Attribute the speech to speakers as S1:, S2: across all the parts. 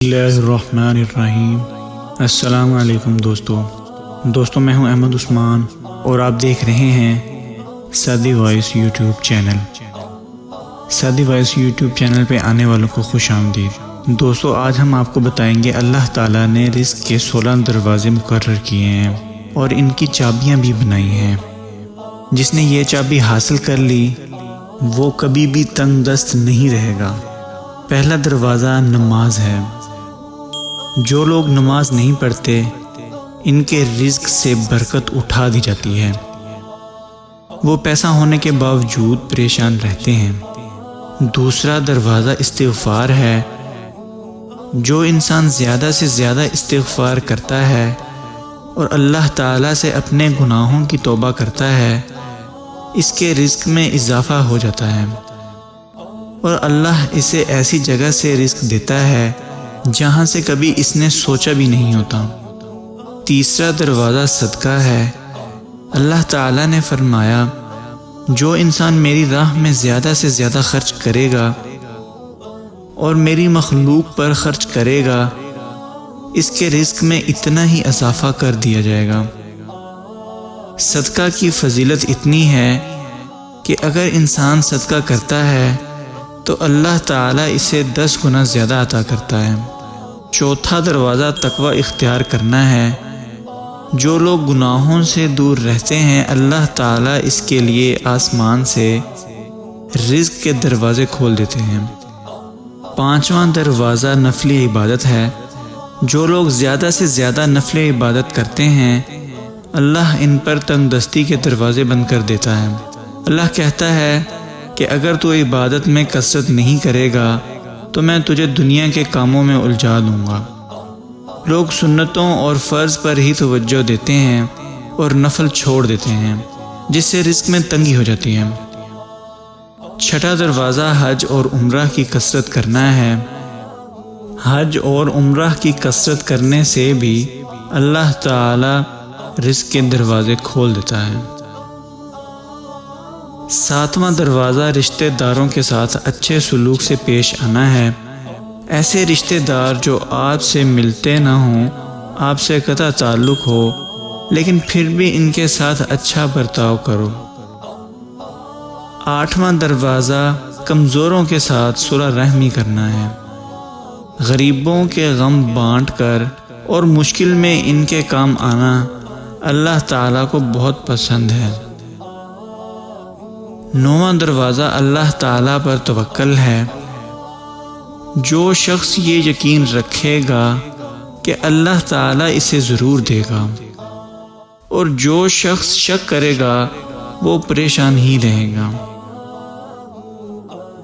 S1: بسم اللہ الرحمن الرحیم۔ السلام علیکم دوستو میں ہوں احمد عثمان اور آپ دیکھ رہے ہیں Saadi voice YouTube channel. Saadi voice YouTube channel پہ آنے والوں کو خوش آمدید۔ دوستو آج ہم آپ کو بتائیں گے اللہ تعالیٰ نے رزق کے 16 دروازے مقرر کیے ہیں اور ان کی چابیاں بھی بنائی ہیں۔ جس نے یہ چابی حاصل کر لی وہ کبھی بھی تنگ دست نہیں رہے گا۔ پہلا دروازہ نماز ہے۔ جو لوگ نماز نہیں پڑھتے ان کے رزق سے برکت اٹھا دی جاتی ہے، وہ پیسہ ہونے کے باوجود پریشان رہتے ہیں۔ دوسرا دروازہ استغفار ہے۔ جو انسان زیادہ سے زیادہ استغفار کرتا ہے اور اللہ تعالیٰ سے اپنے گناہوں کی توبہ کرتا ہے، اس کے رزق میں اضافہ ہو جاتا ہے اور اللہ اسے ایسی جگہ سے رزق دیتا ہے جہاں سے کبھی اس نے سوچا بھی نہیں ہوتا۔ تیسرا دروازہ صدقہ ہے۔ اللہ تعالیٰ نے فرمایا جو انسان میری راہ میں زیادہ سے زیادہ خرچ کرے گا اور میری مخلوق پر خرچ کرے گا، اس کے رزق میں اتنا ہی اضافہ کر دیا جائے گا۔ صدقہ کی فضیلت اتنی ہے کہ اگر انسان صدقہ کرتا ہے تو اللہ تعالیٰ اسے 10 گنا زیادہ عطا کرتا ہے۔ چوتھا دروازہ تقوی اختیار کرنا ہے۔ جو لوگ گناہوں سے دور رہتے ہیں اللہ تعالیٰ اس کے لیے آسمان سے رزق کے دروازے کھول دیتے ہیں۔ پانچواں دروازہ نفلی عبادت ہے۔ جو لوگ زیادہ سے زیادہ نفلی عبادت کرتے ہیں اللہ ان پر تنگ دستی کے دروازے بند کر دیتا ہے۔ اللہ کہتا ہے کہ اگر تو عبادت میں کثرت نہیں کرے گا تو میں تجھے دنیا کے کاموں میں الجھا دوں گا۔ لوگ سنتوں اور فرض پر ہی توجہ دیتے ہیں اور نفل چھوڑ دیتے ہیں، جس سے رزق میں تنگی ہو جاتی ہے۔ چھٹا دروازہ حج اور عمرہ کی کثرت کرنا ہے۔ حج اور عمرہ کی کثرت کرنے سے بھی اللہ تعالی رزق کے دروازے کھول دیتا ہے۔ ساتواں دروازہ رشتہ داروں کے ساتھ اچھے سلوک سے پیش آنا ہے۔ ایسے رشتہ دار جو آپ سے ملتے نہ ہوں، آپ سے قطع تعلق ہو، لیکن پھر بھی ان کے ساتھ اچھا برتاؤ کرو۔ آٹھواں دروازہ کمزوروں کے ساتھ صلح رحمی کرنا ہے۔ غریبوں کے غم بانٹ کر اور مشکل میں ان کے کام آنا اللہ تعالیٰ کو بہت پسند ہے۔ نوواں دروازہ اللہ تعالیٰ پر توکل ہے۔ جو شخص یہ یقین رکھے گا کہ اللہ تعالیٰ اسے ضرور دے گا، اور جو شخص شک کرے گا وہ پریشان ہی رہے گا۔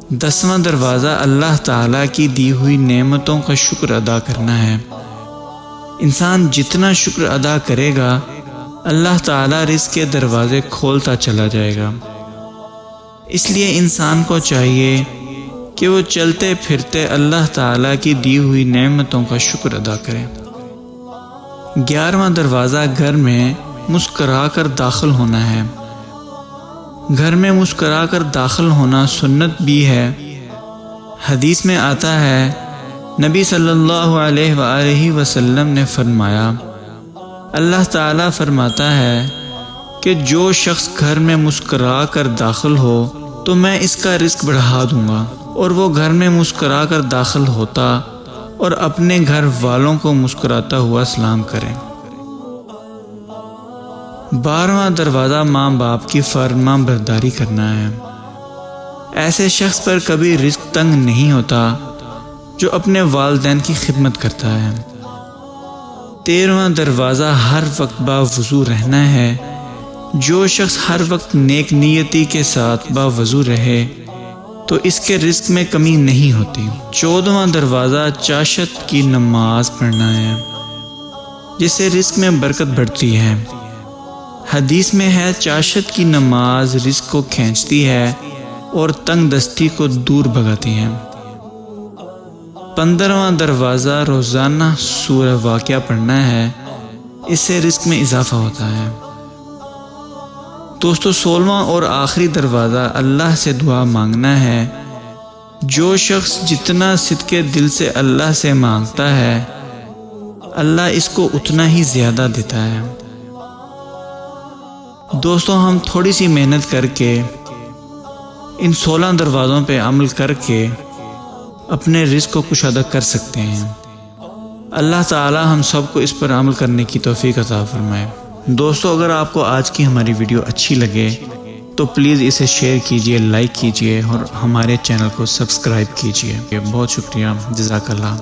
S1: 10واں دروازہ اللہ تعالیٰ کی دی ہوئی نعمتوں کا شکر ادا کرنا ہے۔ انسان جتنا شکر ادا کرے گا اللہ تعالیٰ رزق کے دروازے کھولتا چلا جائے گا۔ اس لیے انسان کو چاہیے کہ وہ چلتے پھرتے اللہ تعالیٰ کی دی ہوئی نعمتوں کا شکر ادا کرے۔ 11واں دروازہ گھر میں مسکرا کر داخل ہونا ہے۔ گھر میں مسکرا کر داخل ہونا سنت بھی ہے۔ حدیث میں آتا ہے نبی صلی اللہ علیہ وآلہ وسلم نے فرمایا، اللہ تعالیٰ فرماتا ہے کہ جو شخص گھر میں مسکرا کر داخل ہو تو میں اس کا رزق بڑھا دوں گا، اور وہ گھر میں مسکرا کر داخل ہوتا اور اپنے گھر والوں کو مسکراتا ہوا سلام کرے۔ 12واں دروازہ ماں باپ کی فرما برداری کرنا ہے۔ ایسے شخص پر کبھی رزق تنگ نہیں ہوتا جو اپنے والدین کی خدمت کرتا ہے۔ 13واں دروازہ ہر وقت باوضو رہنا ہے۔ جو شخص ہر وقت نیک نیتی کے ساتھ باوضو رہے تو اس کے رزق میں کمی نہیں ہوتی۔ 14واں دروازہ چاشت کی نماز پڑھنا ہے، جس سے رزق میں برکت بڑھتی ہے۔ حدیث میں ہے چاشت کی نماز رزق کو کھینچتی ہے اور تنگ دستی کو دور بھگاتی ہے۔ 15واں دروازہ روزانہ سورہ واقعہ پڑھنا ہے، اس سے رزق میں اضافہ ہوتا ہے۔ دوستو 16واں اور آخری دروازہ اللہ سے دعا مانگنا ہے۔ جو شخص جتنا صدقے دل سے اللہ سے مانگتا ہے اللہ اس کو اتنا ہی زیادہ دیتا ہے۔ دوستو، ہم تھوڑی سی محنت کر کے ان 16 دروازوں پہ عمل کر کے اپنے رزق کو کشادہ کر سکتے ہیں۔ اللہ تعالی ہم سب کو اس پر عمل کرنے کی توفیق عطا فرمائے۔ دوستو، اگر آپ کو آج کی ہماری ویڈیو اچھی لگے تو پلیز اسے شیئر کیجئے، لائک کیجئے اور ہمارے چینل کو سبسکرائب کیجئے۔ بہت شکریہ، جزاک اللہ۔